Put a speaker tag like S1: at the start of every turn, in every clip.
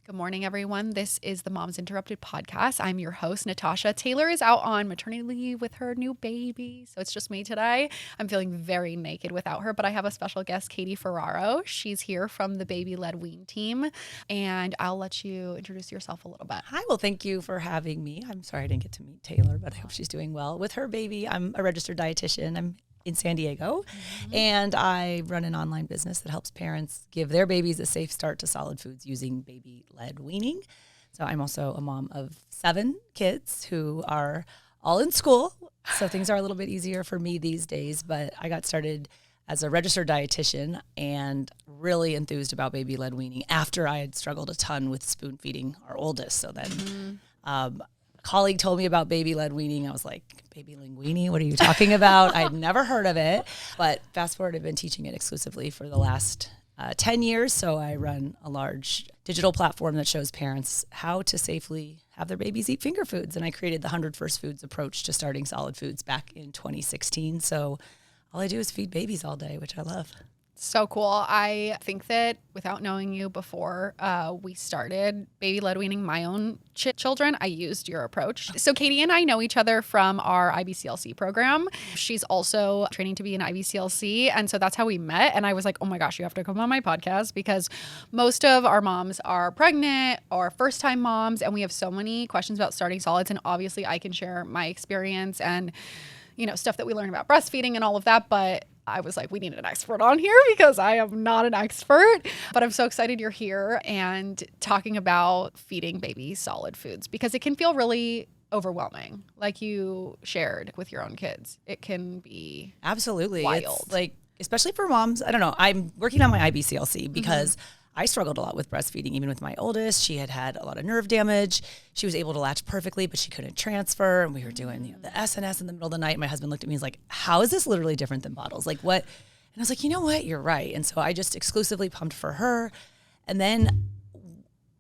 S1: Good morning, everyone. This is the Moms Interrupted podcast. I'm your host, Natasha. Taylor is out on maternity leave with her new baby, so it's just me today. I'm feeling very naked without her, but I have a special guest, Katie Ferraro. She's here from the Baby-Led Weaning team, and I'll let you introduce yourself a little bit.
S2: Hi, well, thank you for having me. I'm sorry I didn't get to meet Taylor, but I hope she's doing well. With her baby, I'm a registered dietitian. I'm in San Diego, and I run an online business that helps parents give their babies a safe start to solid foods using baby-led weaning. So I'm also a mom of 7 kids who are all in school, so things are a little bit easier for me these days, but I got started as a registered dietitian and really enthused about baby-led weaning after I had struggled a ton with spoon feeding our oldest. So then a colleague told me about baby-led weaning. I was like, baby linguini, what are you talking about? I'd never heard of it. But fast forward, I've been teaching it exclusively for the last 10 years. So I run a large digital platform that shows parents how to safely have their babies eat finger foods. And I created the 100 First Foods approach to starting solid foods back in 2016. So all I do is feed babies all day, which I love.
S1: So cool. I think that without knowing you before we started baby-led weaning my own children, I used your approach. So Katie and I know each other from our IBCLC program. She's also training to be an IBCLC. And so that's how we met. And I was like, oh my gosh, you have to come on my podcast because most of our moms are pregnant or first-time moms. And we have so many questions about starting solids. And obviously I can share my experience and, you know, stuff that we learned about breastfeeding and all of that. But I was like, we need an expert on here because I am not an expert, but I'm so excited you're here and talking about feeding babies solid foods because it can feel really overwhelming. Like you shared with your own kids, it can be
S2: absolutely
S1: wild.
S2: It's like, especially for moms. I don't know. I'm working on my IBCLC because I struggled a lot with breastfeeding, even with my oldest. She had a lot of nerve damage. She was able to latch perfectly, but she couldn't transfer. And we were doing the SNS in the middle of the night. My husband looked at me and was like, how is this literally different than bottles? Like what? And I was like, you know what? You're right. And so I just exclusively pumped for her. And then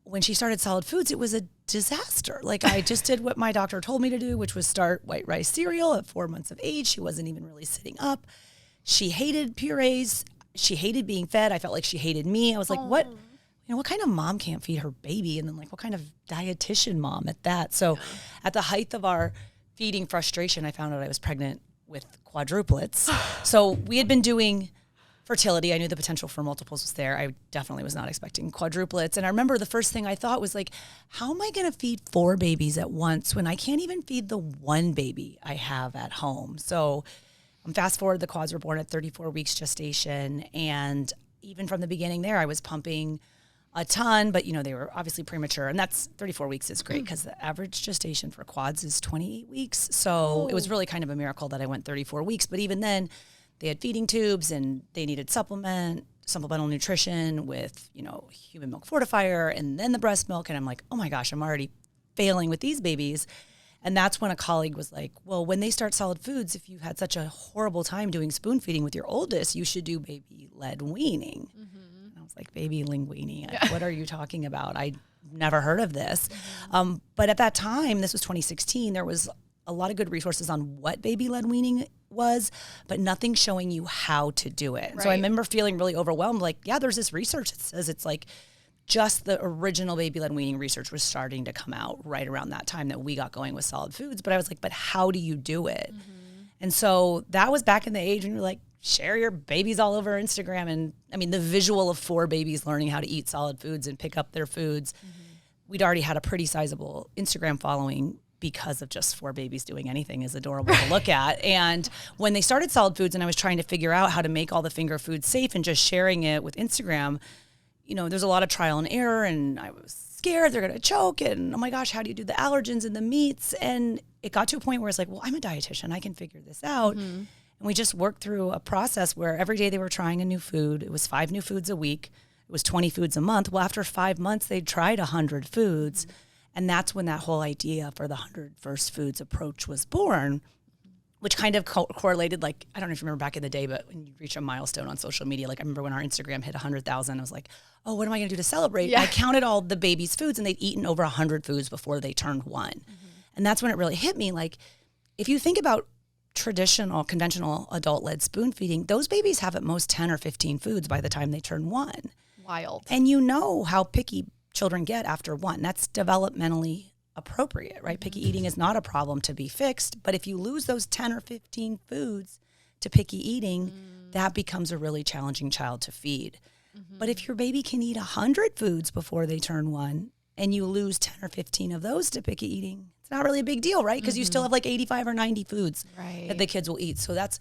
S2: when she started solid foods, it was a disaster. Like I just did what my doctor told me to do, which was start white rice cereal at 4 months of age. She wasn't even really sitting up. She hated purees. She hated being fed. I felt like she hated me. I was like, what kind of mom can't feed her baby? And then like, what kind of dietitian mom at that? So at the height of our feeding frustration, I found out I was pregnant with quadruplets. So we had been doing fertility. I knew the potential for multiples was there. I definitely was not expecting quadruplets. And I remember the first thing I thought was like, how am I going to feed 4 babies at once when I can't even feed the 1 baby I have at home? So fast forward, the quads were born at 34 weeks gestation. And even from the beginning there, I was pumping a ton, but they were obviously premature. And that's 34 weeks is great because the average gestation for quads is 28 weeks. So it was really kind of a miracle that I went 34 weeks. But even then, they had feeding tubes and they needed supplemental nutrition with, human milk fortifier and then the breast milk. And I'm like, oh my gosh, I'm already failing with these babies. And that's when a colleague was like, well, when they start solid foods, if you had such a horrible time doing spoon feeding with your oldest, you should do baby-led weaning. And I was like, baby linguini, what are you talking about? I never heard of this. But at that time, this was 2016, there was a lot of good resources on what baby-led weaning was, but nothing showing you how to do it. Right. So I remember feeling really overwhelmed. Like, yeah, there's this research that says it's like, just the original baby-led weaning research was starting to come out right around that time that we got going with solid foods. But I was like, but how do you do it? And so that was back in the age when you're like, share your babies all over Instagram. And I mean, the visual of 4 babies learning how to eat solid foods and pick up their foods. We'd already had a pretty sizable Instagram following because of just 4 babies doing anything is adorable to look at. And when they started solid foods and I was trying to figure out how to make all the finger foods safe and just sharing it with Instagram, there's a lot of trial and error, and I was scared they're going to choke, and oh my gosh, how do you do the allergens and the meats? And it got to a point where it's like, well, I'm a dietitian, I can figure this out. And we just worked through a process where every day they were trying a new food. It was 5 new foods a week. It was 20 foods a month. Well, after 5 months, they tried 100 foods. And that's when that whole idea for the 100 First Foods approach was born, which kind of correlated, like, I don't know if you remember back in the day, but when you reach a milestone on social media, like I remember when our Instagram hit 100,000, I was like, oh, what am I going to do to celebrate? Yeah. I counted all the babies' foods, and they'd eaten over 100 foods before they turned 1. And that's when it really hit me. Like, if you think about traditional, conventional adult-led spoon feeding, those babies have at most 10 or 15 foods by the time they turn 1.
S1: Wild.
S2: And you know how picky children get after 1. That's developmentally appropriate, right? Picky eating is not a problem to be fixed. But if you lose those 10 or 15 foods to picky eating, that becomes a really challenging child to feed. But if your baby can eat 100 foods before they turn 1 and you lose 10 or 15 of those to picky eating, it's not really a big deal, right? Because you still have like 85 or 90 foods that the kids will eat. So that's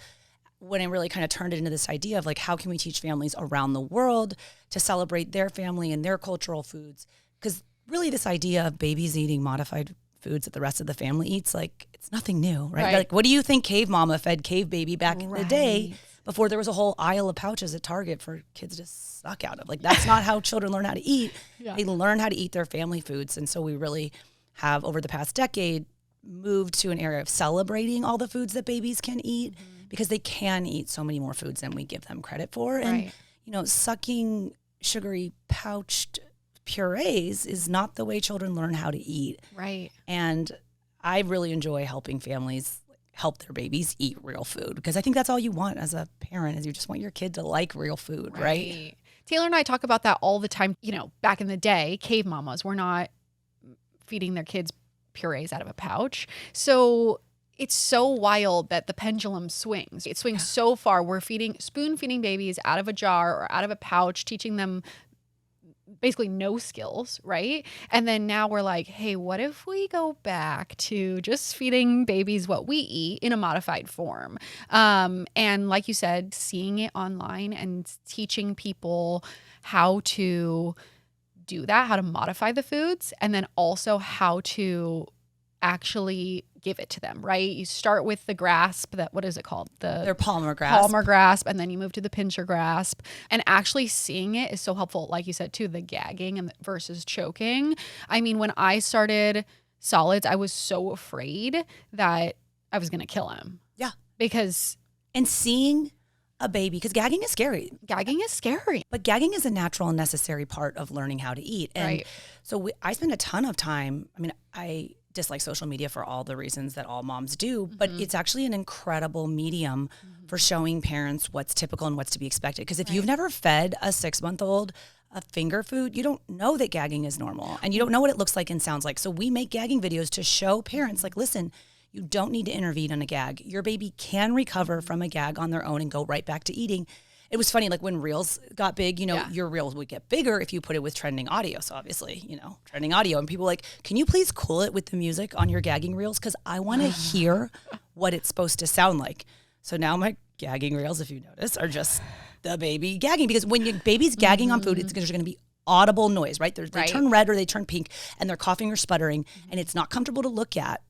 S2: when I really kind of turned it into this idea of like, how can we teach families around the world to celebrate their family and their cultural foods? Because really this idea of babies eating modified foods that the rest of the family eats, like it's nothing new, right? Like, what do you think cave mama fed cave baby back in the day before there was a whole aisle of pouches at Target for kids to suck out of? Like, that's not how children learn how to eat. They learn how to eat their family foods. And so we really have, over the past decade, moved to an area of celebrating all the foods that babies can eat because they can eat so many more foods than we give them credit for. And, you know, sucking sugary pouched purees is not the way children learn how to eat.
S1: Right.
S2: And I really enjoy helping families help their babies eat real food because I think that's all you want as a parent is you just want your kid to like real food, right?
S1: Taylor and I talk about that all the time. You know, back in the day, cave mamas were not feeding their kids purees out of a pouch. So it's so wild that the pendulum swings. It swings so far. We're spoon feeding babies out of a jar or out of a pouch, teaching them basically no skills, right? And then now we're like, hey, what if we go back to just feeding babies what we eat in a modified form? And like you said, seeing it online and teaching people how to do that, how to modify the foods, and then also how to actually give it to them, right? You start with the grasp, what is it called?
S2: Their palmar grasp.
S1: Palmar grasp, and then you move to the pincher grasp. And actually seeing it is so helpful. Like you said, too, the gagging and versus choking. I mean, when I started solids, I was so afraid that I was going to kill him.
S2: Yeah.
S1: And
S2: seeing a baby, because gagging is scary.
S1: Gagging is scary.
S2: But gagging is a natural and necessary part of learning how to eat. And so I spend a ton of time, I mean, I dislike social media for all the reasons that all moms do, but it's actually an incredible medium for showing parents what's typical and what's to be expected. Because if you've never fed a 6-month-old a finger food, you don't know that gagging is normal and you don't know what it looks like and sounds like. So we make gagging videos to show parents like, listen, you don't need to intervene on a gag. Your baby can recover from a gag on their own and go right back to eating. It was funny, like when reels got big, you know, your reels would get bigger if you put it with trending audio. So obviously, you know, trending audio. And people were like, can you please cool it with the music on your gagging reels? Because I want to hear what it's supposed to sound like. So now my gagging reels, if you notice, are just the baby gagging. Because when your baby's gagging on food, there's going to be audible noise, right? They turn red or they turn pink and they're coughing or sputtering. And it's not comfortable to look at.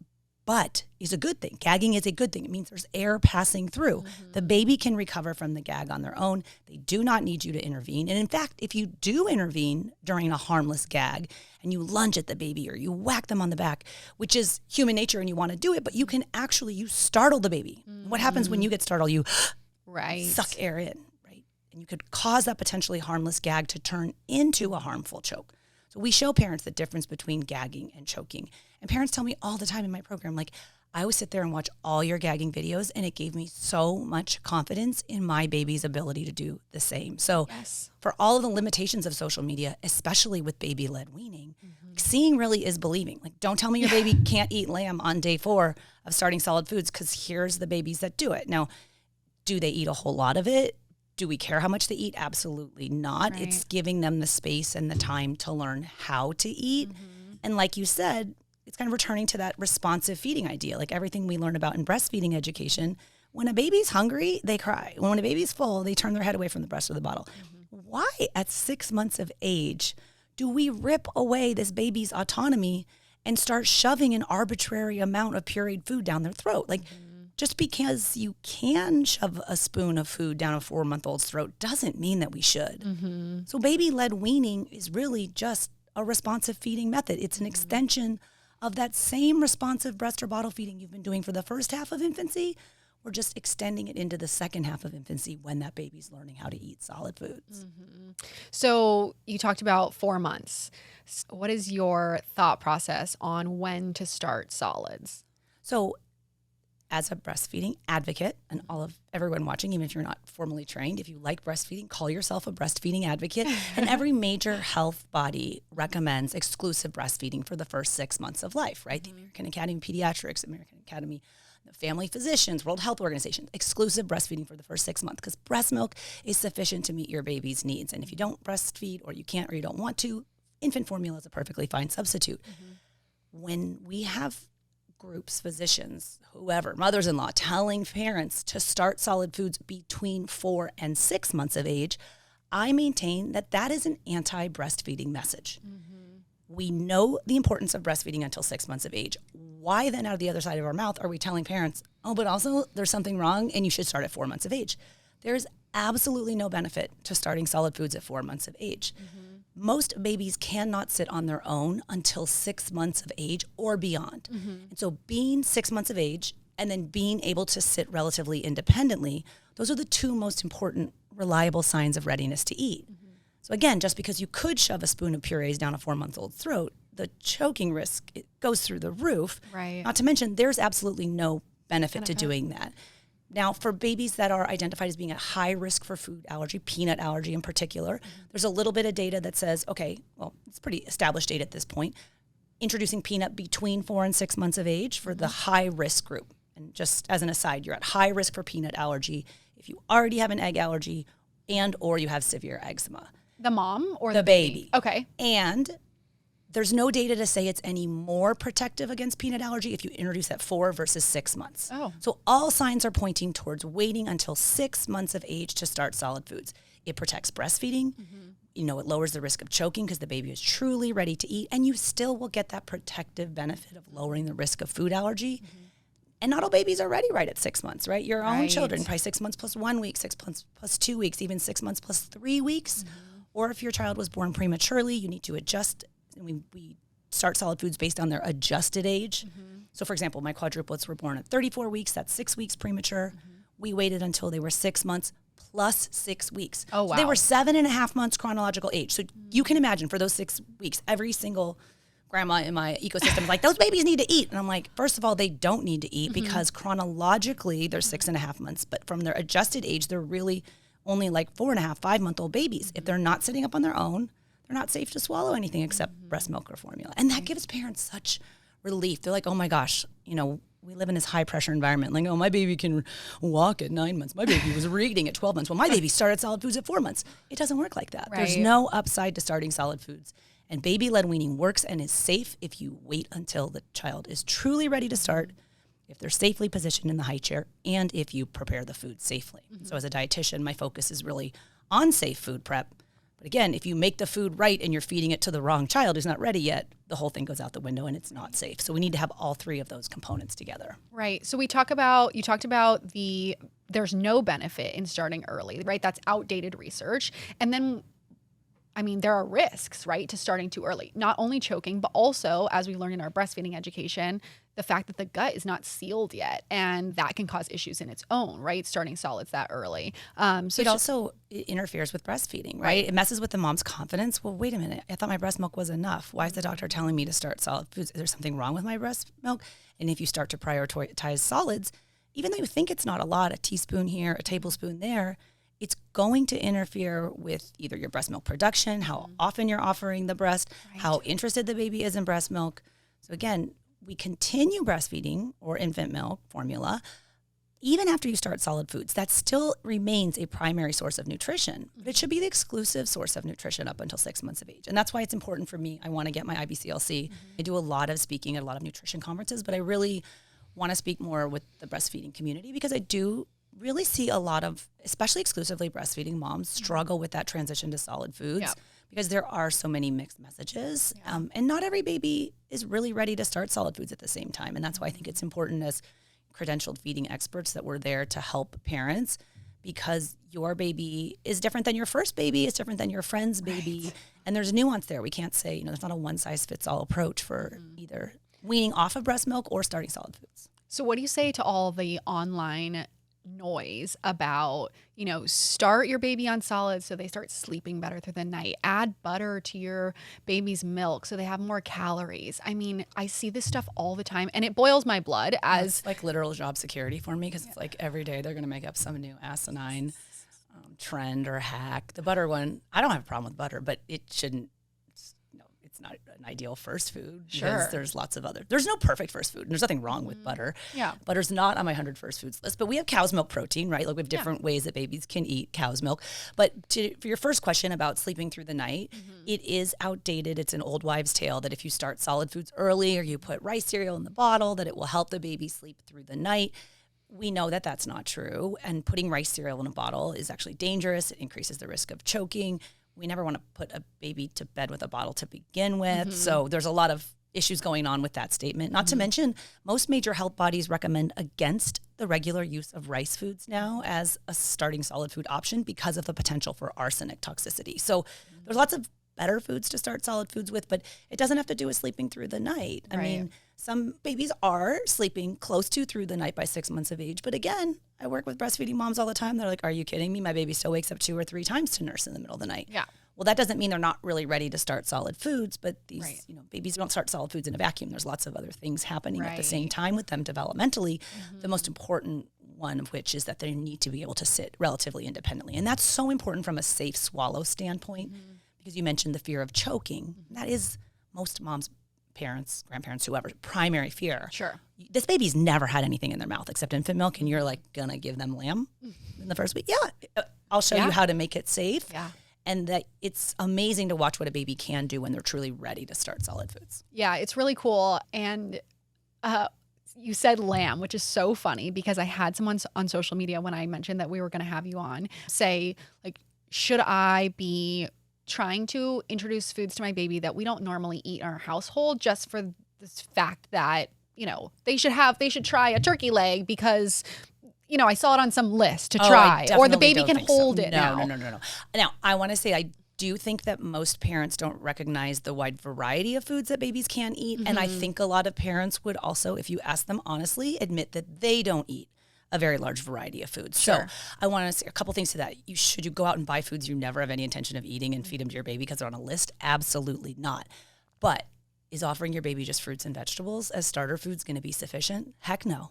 S2: But is a good thing. Gagging is a good thing. It means there's air passing through. The baby can recover from the gag on their own. They do not need you to intervene. And in fact, if you do intervene during a harmless gag and you lunge at the baby or you whack them on the back, which is human nature and you want to do it, but you can actually, you startle the baby. What happens when you get startled? You suck air in, right? And you could cause that potentially harmless gag to turn into a harmful choke. So we show parents the difference between gagging and choking. And parents tell me all the time in my program, like, I would sit there and watch all your gagging videos, and it gave me so much confidence in my baby's ability to do the same. So for all of the limitations of social media, especially with baby-led weaning, seeing really is believing. Like, don't tell me your baby can't eat lamb on day 4 of starting solid foods, because here's the babies that do it. Now, do they eat a whole lot of it? Do we care how much they eat? Absolutely not. Right. It's giving them the space and the time to learn how to eat. And like you said, it's kind of returning to that responsive feeding idea, like everything we learn about in breastfeeding education. When a baby's hungry, they cry. When a baby's full, they turn their head away from the breast or the bottle. Why at 6 months of age do we rip away this baby's autonomy and start shoving an arbitrary amount of pureed food down their throat? Like, just because you can shove a spoon of food down a 4-month-old's throat doesn't mean that we should. So baby-led weaning is really just a responsive feeding method. It's an extension of that same responsive breast or bottle feeding you've been doing for the first half of infancy. We're just extending it into the second half of infancy when that baby's learning how to eat solid foods.
S1: So you talked about 4 months. What is your thought process on when to start solids?
S2: So as a breastfeeding advocate, and all of everyone watching, even if you're not formally trained, if you like breastfeeding, call yourself a breastfeeding advocate. And every major health body recommends exclusive breastfeeding for the first 6 months of life, right? The American Academy of Pediatrics, American Academy of Family Physicians, World Health Organization, exclusive breastfeeding for the first 6 months, because breast milk is sufficient to meet your baby's needs. And if you don't breastfeed, or you can't, or you don't want to, infant formula is a perfectly fine substitute. When we have groups, physicians, whoever, mothers-in-law, telling parents to start solid foods between 4 and 6 months of age, I maintain that that is an anti-breastfeeding message. We know the importance of breastfeeding until 6 months of age. Why then, out of the other side of our mouth, are we telling parents, oh, but also there's something wrong and you should start at 4 months of age? There's absolutely no benefit to starting solid foods at 4 months of age. Most babies cannot sit on their own until 6 months of age or beyond. And so being 6 months of age and then being able to sit relatively independently, those are the two most important, reliable signs of readiness to eat. So again, just because you could shove a spoon of purees down a 4-month-old's throat, the choking risk, it goes through the roof.
S1: Right.
S2: Not to mention, there's absolutely no benefit to doing that. Now, for babies that are identified as being at high risk for food allergy, peanut allergy in particular, there's a little bit of data that says, okay, well, it's pretty established data at this point, introducing peanut between 4 and 6 months of age for the high risk group. And just as an aside, you're at high risk for peanut allergy if you already have an egg allergy and or you have severe eczema.
S1: The mom or
S2: the baby?
S1: Okay.
S2: And there's no data to say it's any more protective against peanut allergy if you introduce at 4 versus 6 months.
S1: Oh.
S2: So all signs are pointing towards waiting until 6 months of age to start solid foods. It protects breastfeeding. You know, it lowers the risk of choking because the baby is truly ready to eat, and you still will get that protective benefit of lowering the risk of food allergy. And not all babies are ready right at 6 months, right? Your own children, probably 6 months plus 1 week, 6 months plus 2 weeks, even 6 months plus 3 weeks. Or if your child was born prematurely, you need to adjust. And we start solid foods based on their adjusted age. So for example, my quadruplets were born at 34 weeks. That's 6 weeks premature. We waited until they were 6 months plus 6 weeks.
S1: Oh, wow.
S2: So they were 7.5 months chronological age. So you can imagine for those 6 weeks, every single grandma in my ecosystem is like, those babies need to eat. And I'm like, first of all, they don't need to eat because chronologically they're 6.5 months. But from their adjusted age, they're really only like 4.5, 5-month-old babies. If they're not sitting up on their own, they're not safe to swallow anything except breast milk or formula. And that gives parents such relief. They're like, oh my gosh, you know, we live in this high pressure environment. Like, oh, my baby can walk at 9 months. My baby was reading at 12 months. Well, my baby started solid foods at 4 months. It doesn't work like that.
S1: Right.
S2: There's no upside to starting solid foods. And baby-led weaning works and is safe if you wait until the child is truly ready to start, if they're safely positioned in the high chair, and if you prepare the food safely. So as a dietitian, my focus is really on safe food prep. But again, if you make the food right and you're feeding it to the wrong child who's not ready yet, the whole thing goes out the window and it's not safe. So we need to have all three of those components together.
S1: Right. So you talked about there's no benefit in starting early, right? That's outdated research. And then, I mean, there are risks, right, to starting too early. Not only choking, but also, as we learned in our breastfeeding education, the fact that the gut is not sealed yet, and that can cause issues in its own, right? Starting solids that early. So
S2: it also interferes with breastfeeding, right? It messes with the mom's confidence. Well, wait a minute. I thought my breast milk was enough. Why is the doctor telling me to start solid foods? Is there something wrong with my breast milk? And if you start to prioritize solids, even though you think it's not a lot, a teaspoon here, a tablespoon there, it's going to interfere with either your breast milk production, how often you're offering the breast, how interested the baby is in breast milk. So again, we continue breastfeeding or infant milk formula even after you start solid foods. That still remains a primary source of nutrition, but it should be the exclusive source of nutrition up until 6 months of age. And that's why it's important for me. I want to get my IBCLC. I do a lot of speaking at a lot of nutrition conferences, but I really want to speak more with the breastfeeding community because I do really see a lot of, especially exclusively breastfeeding moms, struggle with that transition to solid foods because there are so many mixed messages. And not every baby is really ready to start solid foods at the same time. And that's why I think it's important as credentialed feeding experts that we're there to help parents because your baby is different than your first baby, it's different than your friend's baby. And there's nuance there. We can't say, there's not a one-size-fits-all approach for either weaning off of breast milk or starting solid foods.
S1: So what do you say to all the online noise about, start your baby on solids so they start sleeping better through the night. Add butter to your baby's milk so they have more calories. I mean, I see this stuff all the time and it boils my blood as
S2: it's like literal job security for me, because it's like every day they're going to make up some new asinine trend or hack. The butter one, I don't have a problem with butter, but it shouldn't. It's not an ideal first food. Because there's lots of there's no perfect first food. And there's nothing wrong with butter.
S1: Yeah.
S2: Butter's not on my 100 first foods list, but we have cow's milk protein, right? Like we have different ways that babies can eat cow's milk. But for your first question about sleeping through the night, it is outdated. It's an old wives' tale that if you start solid foods early or you put rice cereal in the bottle, that it will help the baby sleep through the night. We know that that's not true. And putting rice cereal in a bottle is actually dangerous. It increases the risk of choking. We never want to put a baby to bed with a bottle to begin with. So there's a lot of issues going on with that statement. Not to mention, most major health bodies recommend against the regular use of rice foods now as a starting solid food option because of the potential for arsenic toxicity. So there's lots of better foods to start solid foods with, but it doesn't have to do with sleeping through the night. I mean, some babies are sleeping close to through the night by 6 months of age. But again, I work with breastfeeding moms all the time. They're like, are you kidding me? My baby still wakes up 2 or 3 times to nurse in the middle of the night.
S1: Yeah.
S2: Well, that doesn't mean they're not really ready to start solid foods, but these, babies don't start solid foods in a vacuum. There's lots of other things happening at the same time with them developmentally. The most important one of which is that they need to be able to sit relatively independently. And that's so important from a safe swallow standpoint, because you mentioned the fear of choking. That is most moms, parents, grandparents, whoever's primary fear.
S1: Sure.
S2: This baby's never had anything in their mouth except infant milk, and you're like gonna give them lamb in the first week. Yeah, I'll show you how to make it safe.
S1: Yeah.
S2: And that it's amazing to watch what a baby can do when they're truly ready to start solid foods.
S1: Yeah, it's really cool. And you said lamb, which is so funny because I had someone on social media when I mentioned that we were going to have you on say, like, should I be trying to introduce foods to my baby that we don't normally eat in our household just for this fact that, they should try a turkey leg because I saw it on some list to try, or the baby can hold it now.
S2: No. Now, I want to say I do think that most parents don't recognize the wide variety of foods that babies can eat. And I think a lot of parents would also, if you ask them honestly, admit that they don't eat a very large variety of foods.
S1: Sure.
S2: So I want to say a couple things to that. Should you go out and buy foods you never have any intention of eating and feed them to your baby because they're on a list? Absolutely not. But is offering your baby just fruits and vegetables as starter foods going to be sufficient? Heck no.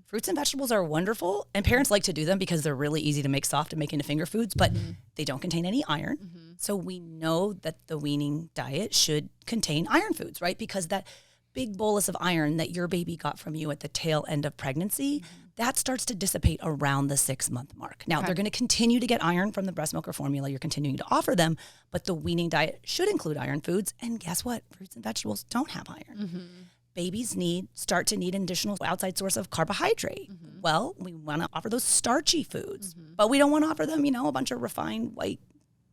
S2: Fruits and vegetables are wonderful, and parents like to do them because they're really easy to make soft and make into finger foods, but they don't contain any iron. So we know that the weaning diet should contain iron foods, right? Because that big bolus of iron that your baby got from you at the tail end of pregnancy, that starts to dissipate around the 6-month mark. Now, they're going to continue to get iron from the breast milk or formula you're continuing to offer them, but the weaning diet should include iron foods. And guess what? Fruits and vegetables don't have iron. Babies start to need an additional outside source of carbohydrate. Well, we want to offer those starchy foods, but we don't want to offer them, a bunch of refined white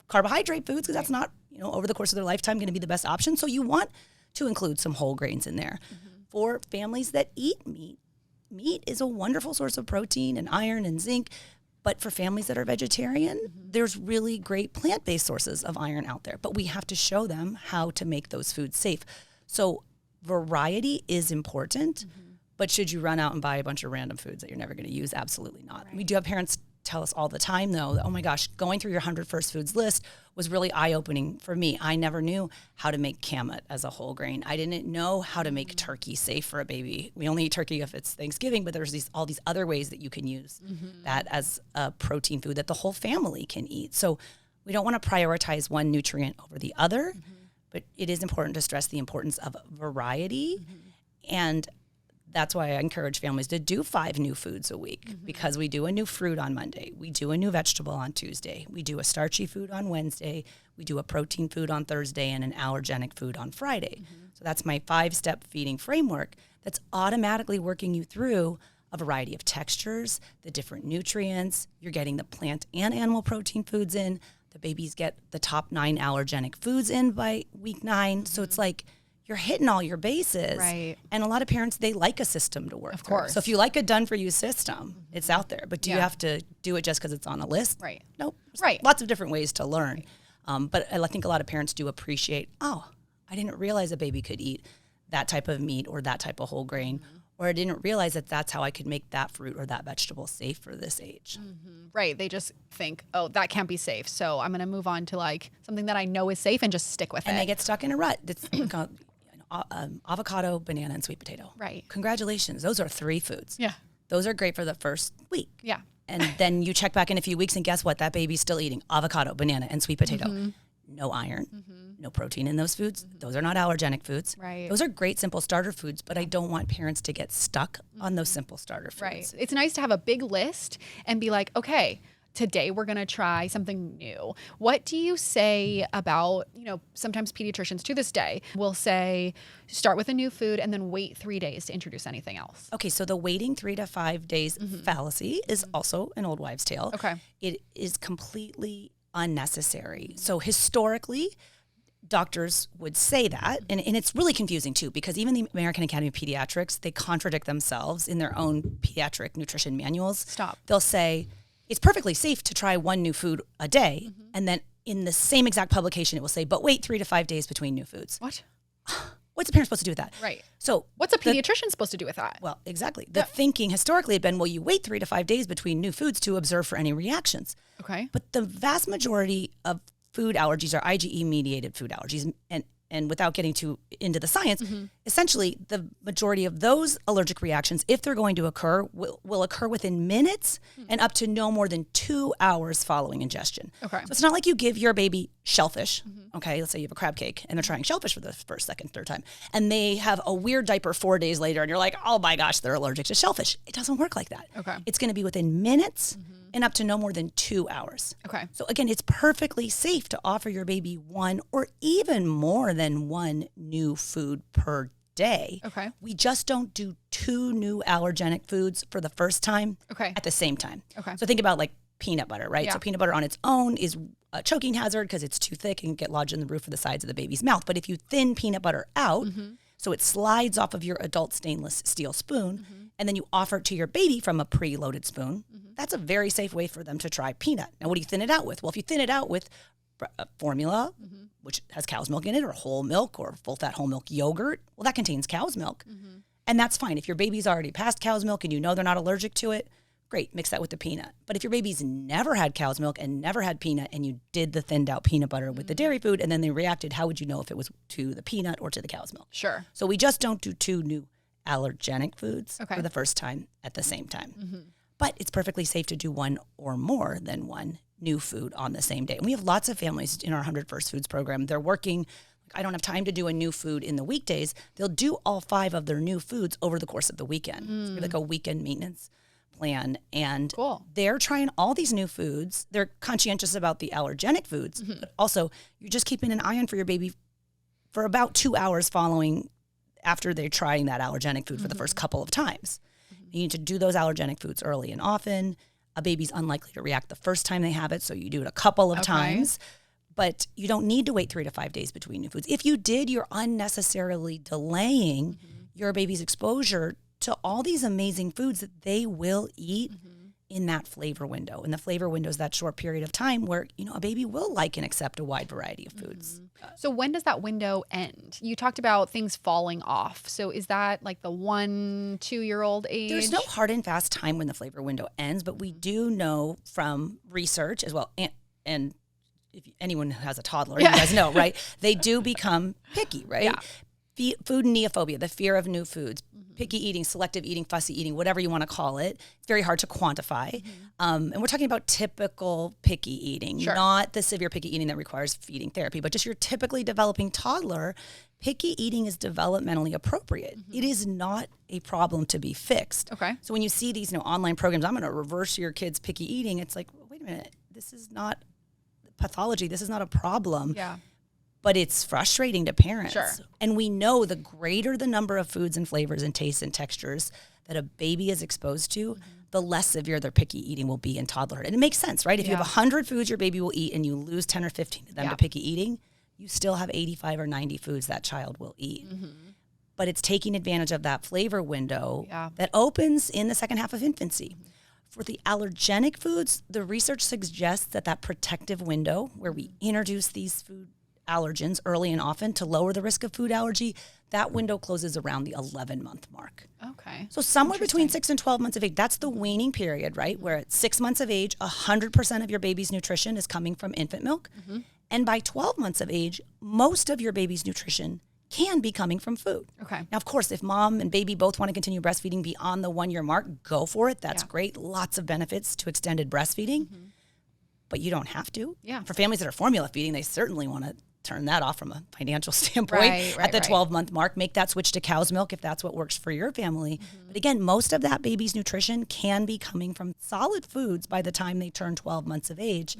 S2: carbohydrate foods because that's not, over the course of their lifetime going to be the best option. So you want to include some whole grains in there. For families that eat meat, meat is a wonderful source of protein and iron and zinc. But for families that are vegetarian, there's really great plant-based sources of iron out there. But we have to show them how to make those foods safe. So variety is important, but should you run out and buy a bunch of random foods that you're never going to use? Absolutely not. We do have parents tell us all the time, though, that, oh my gosh, going through your 100 first foods list was really eye-opening for me. I never knew how to make kamut as a whole grain. I didn't know how to make turkey safe for a baby. We only eat turkey if it's Thanksgiving, but there's all these other ways that you can use that as a protein food that the whole family can eat. So we don't want to prioritize one nutrient over the other, but it is important to stress the importance of variety. And that's why I encourage families to do 5 new foods a week because we do a new fruit on Monday. We do a new vegetable on Tuesday. We do a starchy food on Wednesday. We do a protein food on Thursday and an allergenic food on Friday. So that's my 5-step feeding framework that's automatically working you through a variety of textures, the different nutrients. You're getting the plant and animal protein foods in. The babies get the top 9 allergenic foods in by week 9. So it's like, you're hitting all your bases.
S1: Right.
S2: And a lot of parents, they like a system to work
S1: Of
S2: through.
S1: course.
S2: So if you like a done-for-you system, it's out there. But do you have to do it just because it's on a list?
S1: Right.
S2: Nope. There's
S1: Right.
S2: lots of different ways to learn. But I think a lot of parents do appreciate, I didn't realize a baby could eat that type of meat or that type of whole grain or I didn't realize that that's how I could make that fruit or that vegetable safe for this age.
S1: Right. They just think, oh, that can't be safe. So I'm going to move on to like something that I know is safe and just stick with it.
S2: And they get stuck in a rut. It's called, avocado, banana, and sweet potato.
S1: Right.
S2: Congratulations. Those are 3 foods.
S1: Yeah.
S2: Those are great for the first week.
S1: Yeah.
S2: And then you check back in a few weeks and guess what? That baby's still eating avocado, banana, and sweet potato. No iron, no protein in those foods. Those are not allergenic foods.
S1: Right.
S2: Those are great simple starter foods, but I don't want parents to get stuck on those simple starter foods.
S1: Right. It's nice to have a big list and be like, okay, today we're going to try something new. What do you say about, sometimes pediatricians to this day will say, start with a new food and then wait 3 days to introduce anything else?
S2: Okay, so the waiting 3 to 5 days fallacy is also an old wives' tale.
S1: Okay.
S2: It is completely unnecessary. So historically, doctors would say that, and it's really confusing too, because even the American Academy of Pediatrics, they contradict themselves in their own pediatric nutrition manuals.
S1: Stop.
S2: They'll say, it's perfectly safe to try one new food a day, and then in the same exact publication, it will say, but wait 3 to 5 days between new foods.
S1: What?
S2: What's a parent supposed to do with that?
S1: Right.
S2: So
S1: what's a pediatrician supposed to do with that?
S2: Well, exactly. The thinking historically had been, well, you wait 3 to 5 days between new foods to observe for any reactions.
S1: Okay.
S2: But the vast majority of food allergies are IgE-mediated food allergies. And without getting too into the science, essentially the majority of those allergic reactions, if they're going to occur, will occur within minutes and up to no more than 2 hours following ingestion.
S1: Okay.
S2: So it's not like you give your baby shellfish. Okay, let's say you have a crab cake and they're trying shellfish for the first, second, third time, and they have a weird diaper 4 days later and you're like, oh my gosh, they're allergic to shellfish. It doesn't work like that.
S1: Okay.
S2: It's going to be within minutes and up to no more than 2 hours.
S1: Okay.
S2: So again, it's perfectly safe to offer your baby one or even more than one new food per day.
S1: Okay.
S2: We just don't do 2 new allergenic foods for the first time at the same time.
S1: Okay.
S2: So think about like peanut butter, right?
S1: Yeah.
S2: So peanut butter on its own is a choking hazard because it's too thick and can get lodged in the roof of the sides of the baby's mouth. But if you thin peanut butter out, so it slides off of your adult stainless steel spoon, and then you offer it to your baby from a preloaded spoon, that's a very safe way for them to try peanut. Now, what do you thin it out with? Well, if you thin it out with formula, which has cow's milk in it, or whole milk, or full-fat whole milk yogurt, well, that contains cow's milk. And that's fine. If your baby's already past cow's milk and you know they're not allergic to it, great, mix that with the peanut. But if your baby's never had cow's milk and never had peanut and you did the thinned out peanut butter with the dairy food and then they reacted, how would you know if it was to the peanut or to the cow's milk?
S1: Sure.
S2: So we just don't do 2 new allergenic foods for the first time at the same time. But it's perfectly safe to do 1 or more than 1 new food on the same day. And we have lots of families in our 100 First Foods program. They're working, I don't have time to do a new food in the weekdays. They'll do all 5 of their new foods over the course of the weekend. It's like a weekend maintenance plan. And they're trying all these new foods. They're conscientious about the allergenic foods, but also you're just keeping an eye on for your baby for about 2 hours following after they're trying that allergenic food for the first couple of times. You need to do those allergenic foods early and often. A baby's unlikely to react the first time they have it, so you do it a couple of times. But you don't need to wait 3 to 5 days between new foods. If you did, you're unnecessarily delaying your baby's exposure to all these amazing foods that they will eat in that flavor window. And the flavor window is that short period of time where, a baby will like and accept a wide variety of foods.
S1: So when does that window end? You talked about things falling off. So is that like the 1-2-year-old age?
S2: There's no hard and fast time when the flavor window ends, but we do know from research as well, and if anyone who has a toddler, you guys know, right? They do become picky, right?
S1: Yeah.
S2: Food neophobia, the fear of new foods, picky eating, selective eating, fussy eating, whatever you want to call it. It's very hard to quantify. And we're talking about typical picky eating, not the severe picky eating that requires feeding therapy, but just your typically developing toddler. Picky eating is developmentally appropriate. It is not a problem to be fixed.
S1: Okay.
S2: So when you see these online programs, I'm going to reverse your kid's picky eating. It's like, wait a minute, this is not pathology. This is not a problem.
S1: Yeah.
S2: But it's frustrating to parents.
S1: Sure.
S2: And we know the greater the number of foods and flavors and tastes and textures that a baby is exposed to, the less severe their picky eating will be in toddlerhood. And it makes sense, right? If you have 100 foods your baby will eat and you lose 10 or 15 of them to picky eating, you still have 85 or 90 foods that child will eat. But it's taking advantage of that flavor window that opens in the second half of infancy. For the allergenic foods, the research suggests that protective window where we introduce these food allergens early and often to lower the risk of food allergy, that window closes around the 11-month mark.
S1: Okay.
S2: So somewhere between 6 and 12 months of age, that's the weaning period, right? Where at 6 months of age, 100% of your baby's nutrition is coming from infant milk. And by 12 months of age, most of your baby's nutrition can be coming from food.
S1: Okay.
S2: Now, of course, if mom and baby both want to continue breastfeeding beyond the 1 year mark, go for it. That's great. Lots of benefits to extended breastfeeding, but you don't have to.
S1: Yeah.
S2: For families that are formula feeding, they certainly want to turn that off from a financial standpoint at the 12-month mark. Make that switch to cow's milk if that's what works for your family. But again, most of that baby's nutrition can be coming from solid foods by the time they turn 12 months of age.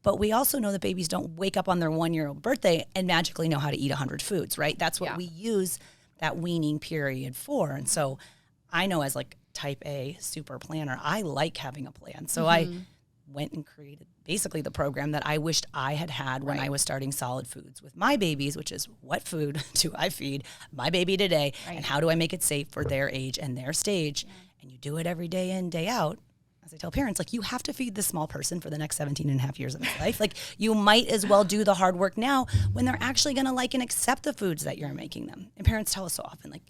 S2: But we also know that babies don't wake up on their 1-year-old birthday and magically know how to eat 100 foods, right? That's what we use that weaning period for. And so I know as like type A super planner, I like having a plan. So I went and created basically the program that I wished I had had when I was starting solid foods with my babies, which is what food do I feed my baby today and how do I make it safe for their age and their stage? And you do it every day in, day out. As I tell parents, like, you have to feed this small person for the next 17 and a half years of their life. Like, you might as well do the hard work now when they're actually going to like and accept the foods that you're making them. And parents tell us so often, like,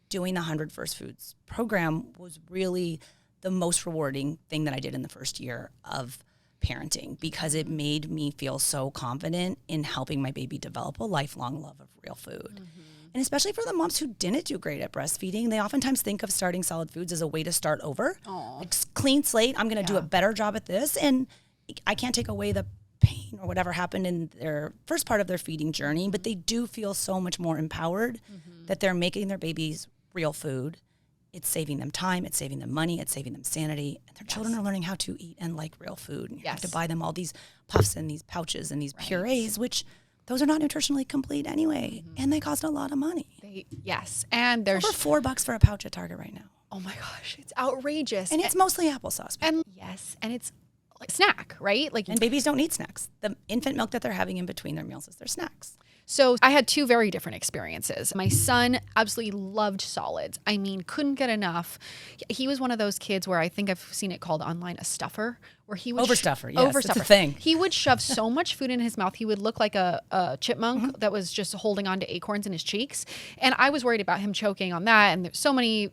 S2: doing the 100 First Foods program was really the most rewarding thing that I did in the first year of parenting, because it made me feel so confident in helping my baby develop a lifelong love of real food. And especially for the moms who didn't do great at breastfeeding, they oftentimes think of starting solid foods as a way to start over. Like, clean slate, I'm going to do a better job at this. And I can't take away the pain or whatever happened in their first part of their feeding journey, but they do feel so much more empowered that they're making their babies real food. It's saving them time, it's saving them money, it's saving them sanity. And their children are learning how to eat and like real food. And you have to buy them all these puffs and these pouches and these purees, which those are not nutritionally complete anyway, and they cost a lot of money.
S1: And there's
S2: over $4 for a pouch at Target right now.
S1: Oh my gosh, it's outrageous.
S2: And it's mostly applesauce.
S1: And it's like snack, right? Like,
S2: and babies don't need snacks. The infant milk that they're having in between their meals is their snacks.
S1: So I had two very different experiences. My son absolutely loved solids. I mean, couldn't get enough. He was one of those kids where I think I've seen it called online a stuffer, where he would
S2: overstuffer. Yes, it's a thing.
S1: He would shove so much food in his mouth. He would look like a chipmunk that was just holding on to acorns in his cheeks. And I was worried about him choking on that. And there's so many,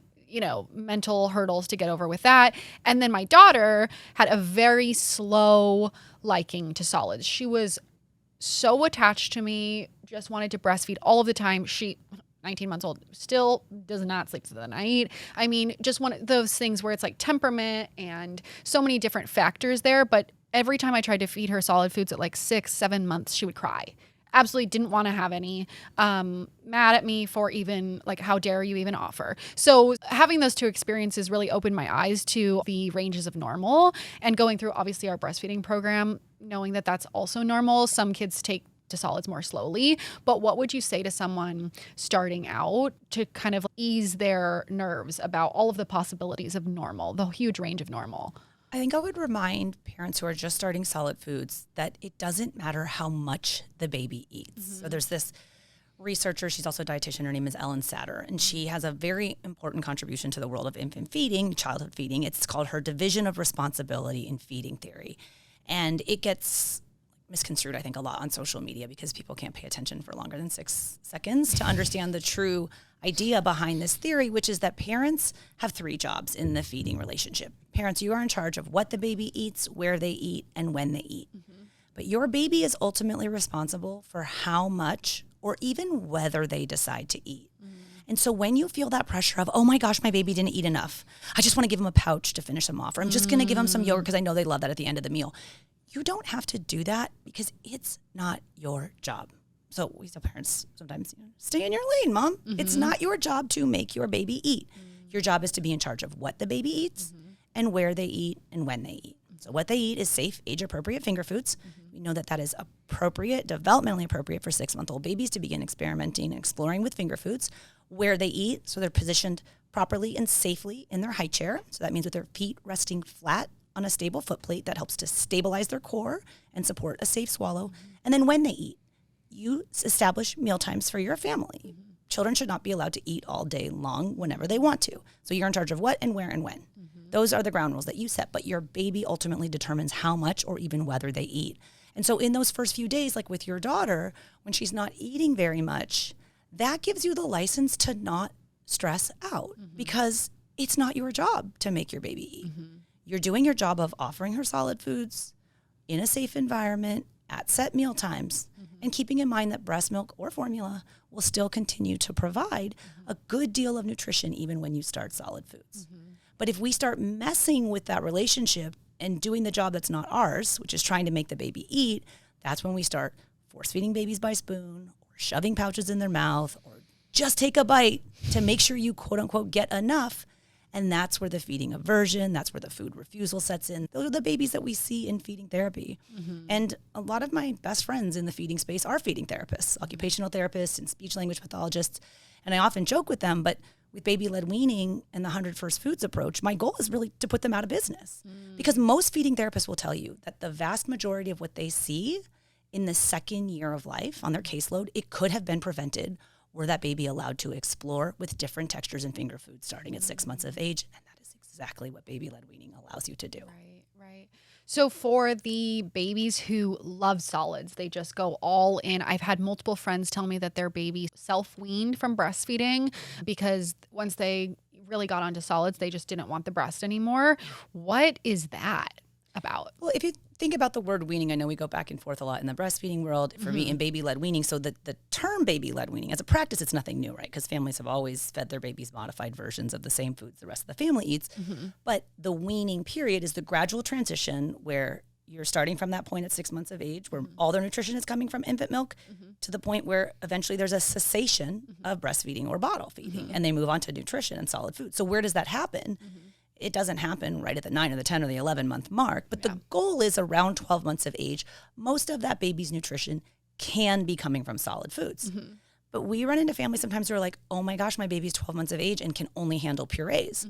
S1: mental hurdles to get over with that. And then my daughter had a very slow liking to solids. She was so attached to me, just wanted to breastfeed all of the time. She, 19 months old, still does not sleep through the night. I mean, just one of those things where it's like temperament and so many different factors there. But every time I tried to feed her solid foods at like 6-7 months, she would cry. Absolutely didn't want to have any, mad at me for even like, how dare you even offer? So having those two experiences really opened my eyes to the ranges of normal, and going through obviously our breastfeeding program, knowing that that's also normal. Some kids take to solids more slowly, but what would you say to someone starting out to kind of ease their nerves about all of the possibilities of normal, the huge range of normal?
S2: I think I would remind parents who are just starting solid foods that it doesn't matter how much the baby eats. So there's this researcher, she's also a dietitian, her name is Ellen Satter, and she has a very important contribution to the world of infant feeding, childhood feeding. It's called her division of responsibility in feeding theory. And it gets misconstrued, I think, a lot on social media because people can't pay attention for longer than 6 seconds to understand the true idea behind this theory, which is that parents have 3 jobs in the feeding relationship. Parents, you are in charge of what the baby eats, where they eat, and when they eat. But your baby is ultimately responsible for how much or even whether they decide to eat. And so when you feel that pressure of, oh my gosh, my baby didn't eat enough, I just want to give them a pouch to finish them off, or I'm just going to give them some yogurt because I know they love that at the end of the meal. You don't have to do that because it's not your job. So we tell parents sometimes, stay in your lane, mom. It's not your job to make your baby eat. Your job is to be in charge of what the baby eats and where they eat and when they eat. So what they eat is safe, age-appropriate finger foods. We know that that is appropriate, developmentally appropriate for 6-month-old babies to begin experimenting and exploring with finger foods. Where they eat, so they're positioned properly and safely in their high chair. So that means with their feet resting flat on a stable foot plate that helps to stabilize their core and support a safe swallow. And then when they eat, you establish meal times for your family. Children should not be allowed to eat all day long whenever they want to. So you're in charge of what and where and when. Those are the ground rules that you set, but your baby ultimately determines how much or even whether they eat. And so in those first few days, like with your daughter, when she's not eating very much, that gives you the license to not stress out because it's not your job to make your baby eat. You're doing your job of offering her solid foods in a safe environment at set meal times and keeping in mind that breast milk or formula will still continue to provide a good deal of nutrition even when you start solid foods. But if we start messing with that relationship and doing the job that's not ours, which is trying to make the baby eat, that's when we start force feeding babies by spoon or shoving pouches in their mouth or just take a bite to make sure you quote unquote get enough. And that's where the feeding aversion, that's where the food refusal sets in. Those are the babies that we see in feeding therapy. And a lot of my best friends in the feeding space are feeding therapists, occupational therapists and speech language pathologists. And I often joke with them, but with baby-led weaning and the 100 First Foods approach, my goal is really to put them out of business. Because most feeding therapists will tell you that the vast majority of what they see in the second year of life on their caseload, it could have been prevented were that baby allowed to explore with different textures and finger foods starting at 6 months of age. And that is exactly what baby-led weaning allows you to do.
S1: Right. So for the babies who love solids, they just go all in. I've had multiple friends tell me that their baby self-weaned from breastfeeding because once they really got onto solids, they just didn't want the breast anymore. What is that about?
S2: Well, if you think about the word weaning, I know we go back and forth a lot in the breastfeeding world, for me in baby-led weaning. So the term baby-led weaning, as a practice, it's nothing new, right? Because families have always fed their babies modified versions of the same foods the rest of the family eats. But the weaning period is the gradual transition where you're starting from that point at 6 months of age where all their nutrition is coming from infant milk to the point where eventually there's a cessation of breastfeeding or bottle feeding and they move on to nutrition and solid food. So where does that happen? It doesn't happen right at the 9 or the 10 or the 11 month mark, but the goal is around 12 months of age. Most of that baby's nutrition can be coming from solid foods. But we run into families sometimes who are like, oh my gosh, my baby's 12 months of age and can only handle purees.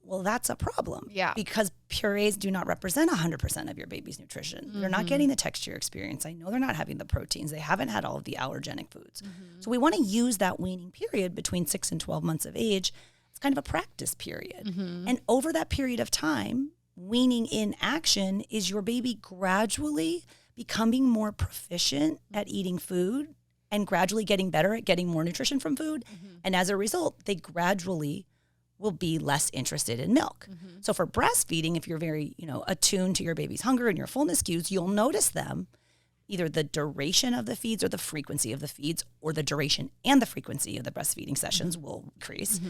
S2: Well, that's a problem because purees do not represent 100% of your baby's nutrition. They're not getting the texture experience. I know they're not having the proteins. They haven't had all of the allergenic foods. So we want to use that weaning period between 6 and 12 months of age. It's kind of a practice period. And over that period of time, weaning in action is your baby gradually becoming more proficient at eating food and gradually getting better at getting more nutrition from food. And as a result, they gradually will be less interested in milk. So for breastfeeding, if you're very, attuned to your baby's hunger and your fullness cues, you'll notice them, either the duration of the feeds or the frequency of the feeds, or the duration and the frequency of the breastfeeding sessions will increase.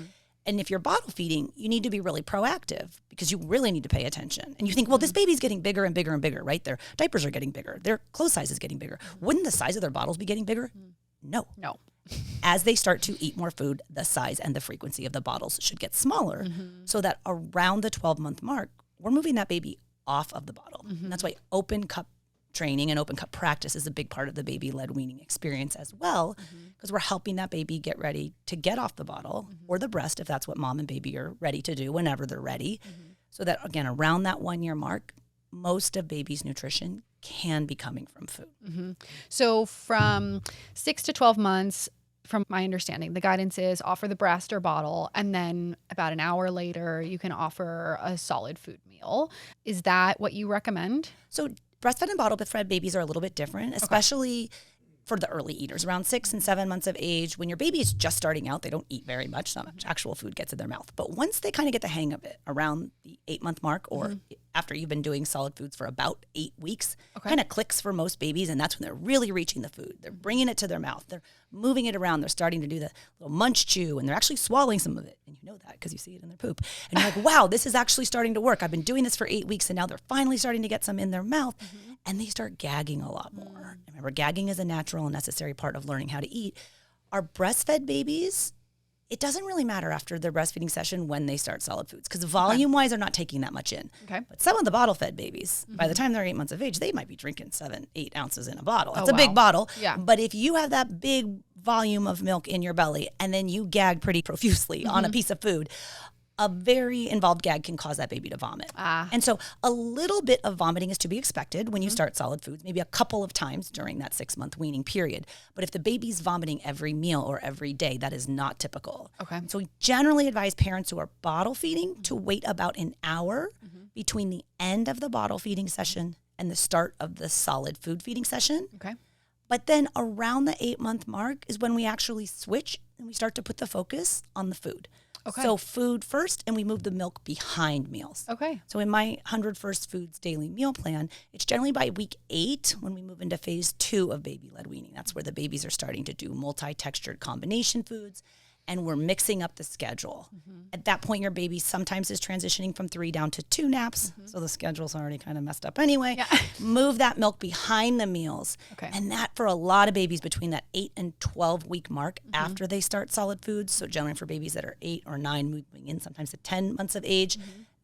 S2: And if you're bottle feeding, you need to be really proactive because you really need to pay attention. And you think, well, this baby's getting bigger and bigger and bigger, right? Their diapers are getting bigger. Their clothes size is getting bigger. Wouldn't the size of their bottles be getting bigger? No. As they start to eat more food, the size and the frequency of the bottles should get smaller so that around the 12-month mark, we're moving that baby off of the bottle. And that's why open cup training and open cup practice is a big part of the baby-led weaning experience as well, because we're helping that baby get ready to get off the bottle or the breast if that's what mom and baby are ready to do whenever they're ready. So that, again, around that 1 year mark, most of baby's nutrition can be coming from food.
S1: So from 6 to 12 months, from my understanding, the guidance is offer the breast or bottle, and then about an hour later, you can offer a solid food meal. Is that what you recommend?
S2: So breastfed and bottle-fed babies are a little bit different, especially for the early eaters, around 6 and 7 months of age. When your baby is just starting out, they don't eat very much. Not much actual food gets in their mouth. But once they kind of get the hang of it, around the 8-month mark or after you've been doing solid foods for about 8 weeks, kind of clicks for most babies, and that's when they're really reaching the food. They're bringing it to their mouth. They're moving it around. They're starting to do the little munch chew, and they're actually swallowing some of it. And you know that because you see it in their poop. And you're like, wow, this is actually starting to work. I've been doing this for 8 weeks, and now they're finally starting to get some in their mouth. And they start gagging a lot more. Remember, gagging is a natural and necessary part of learning how to eat. Our breastfed babies, it doesn't really matter after their breastfeeding session when they start solid foods because volume-wise, they're not taking that much in. But some of the bottle-fed babies, by the time they're 8 months of age, they might be drinking 7-8 ounces in a bottle. It's a big bottle. But if you have that big volume of milk in your belly and then you gag pretty profusely on a piece of food, a very involved gag can cause that baby to vomit. And so a little bit of vomiting is to be expected when you start solid foods, maybe a couple of times during that 6-month weaning period. But if the baby's vomiting every meal or every day, that is not typical. So we generally advise parents who are bottle feeding to wait about an hour between the end of the bottle feeding session and the start of the solid food feeding session. But then around the 8-month mark is when we actually switch and we start to put the focus on the food.
S1: Okay.
S2: So food first, and we move the milk behind meals.
S1: Okay.
S2: So in my 100 First Foods daily meal plan, it's generally by week 8 when we move into phase 2 of baby-led weaning. That's where the babies are starting to do multi-textured combination foods, and we're mixing up the schedule. At that point, your baby sometimes is transitioning from 3 down to 2 naps, so the schedule's already kind of messed up anyway.
S1: Yeah.
S2: Move that milk behind the meals.
S1: Okay.
S2: And that, for a lot of babies, between that 8 and 12-week mark after they start solid foods, so generally for babies that are 8 or 9, moving in sometimes to 10 months of age,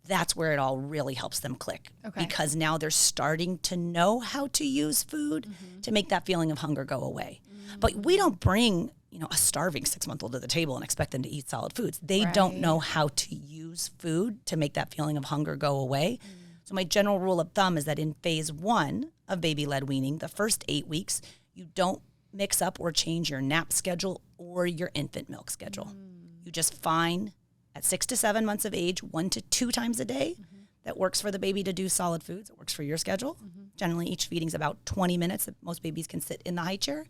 S2: that's where it all really helps them click.
S1: Okay.
S2: Because now they're starting to know how to use food to make that feeling of hunger go away. But we don't bring a starving 6-month-old to the table and expect them to eat solid foods. They don't know how to use food to make that feeling of hunger go away. So my general rule of thumb is that in phase 1 of baby-led weaning, the first 8 weeks, you don't mix up or change your nap schedule or your infant milk schedule. You just find at 6 to 7 months of age, 1 to 2 times a day, that works for the baby to do solid foods. It works for your schedule. Generally, each feeding's about 20 minutes that most babies can sit in the high chair.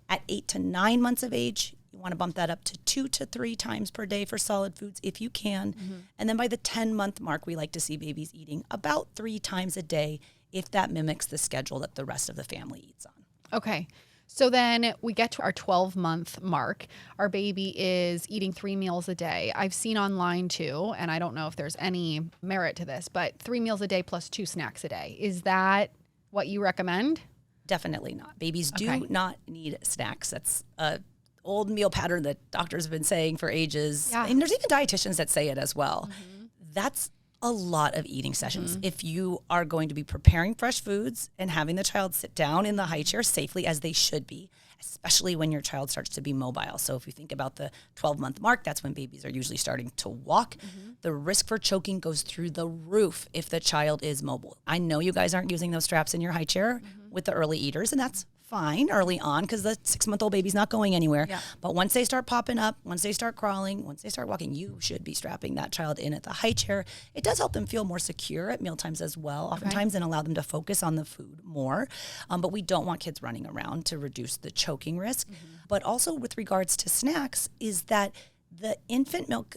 S2: At 8 to 9 months of age, you want to bump that up to 2 to 3 times per day for solid foods if you can. And then by the 10-month mark, we like to see babies eating about 3 times a day if that mimics the schedule that the rest of the family eats on.
S1: Okay. So then we get to our 12-month mark. Our baby is eating 3 meals a day. I've seen online too, and I don't know if there's any merit to this, but 3 meals a day plus 2 snacks a day. Is that what you recommend?
S2: Definitely not. Babies do not need snacks. That's a old meal pattern that doctors have been saying for ages.
S1: Yeah.
S2: And there's even dietitians that say it as well. That's a lot of eating sessions. If you are going to be preparing fresh foods and having the child sit down in the high chair safely, as they should be, especially when your child starts to be mobile. So if you think about the 12-month mark, that's when babies are usually starting to walk. The risk for choking goes through the roof if the child is mobile. I know you guys aren't using those straps in your high chair with the early eaters, and that's fine early on because the 6-month-old baby's not going anywhere.
S1: Yeah.
S2: But once they start popping up, once they start crawling, once they start walking, you should be strapping that child in at the high chair. It does help them feel more secure at mealtimes as well, oftentimes, and allow them to focus on the food more. But we don't want kids running around to reduce the choking risk. But also with regards to snacks is that the infant milk